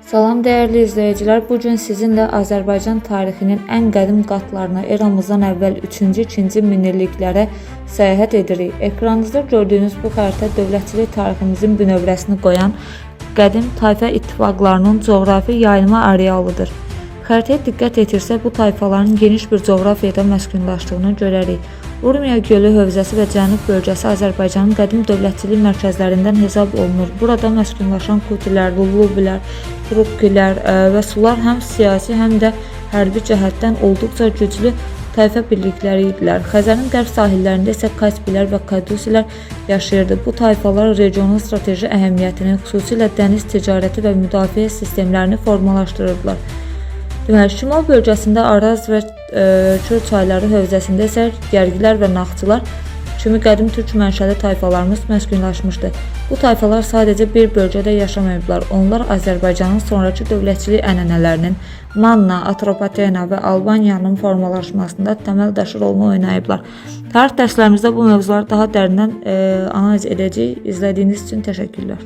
Salam dəyərli izləyicilər, bugün sizinlə Azərbaycan tarixinin ən qədim qatlarına eramızdan əvvəl 3-cü, 2-ci minilliklərə səyahət edirik. Ekranınızda gördüyünüz bu xəritə dövlətçilik tariximizin bünövrəsini qoyan qədim tayfa ittifaqlarının coğrafi yayılma arealıdır. Xəritəyə diqqət etirsək, bu tayfaların geniş bir coğrafiyada məskunlaşdığını görərik. Urmiya gölü hövzəsi və cənub bölgəsi Azərbaycanın qədim dövlətçilik mərkəzlərindən hesab olunur. Burada məskunlaşan Kutilər, Lullubilər, Turukkilər və Sular həm siyasi, həm də hərbi cəhətdən olduqca güclü tayfa birlikləri idilər. Xəzərin qərb sahillərində isə Kaspilər və Kadusilər yaşayırdı. Bu tayfalar regionun strateji əhəmiyyətini, xüsusilə dəniz ticarəti və müdafiə sistemlərini formalaşdırırdılar. Deməli, şimal bölgəsində Araz və Kür çayları hövzəsində isə Gərgilər və Naxçılar kimi qədim türk mənşəli tayfalarımız məskunlaşmışdı. Bu tayfalar sadəcə bir bölgədə yaşamayıblar. Onlar Azərbaycanın sonrakı dövlətçilik ənənələrinin Manna, Atropatena və Albaniyanın formalaşmasında təməl daşı rolunu oynayıblar. Tarix dərslərimizdə bu mövzuları daha dərindən analiz edəcəyik. İzlədiyiniz üçün təşəkkürlər.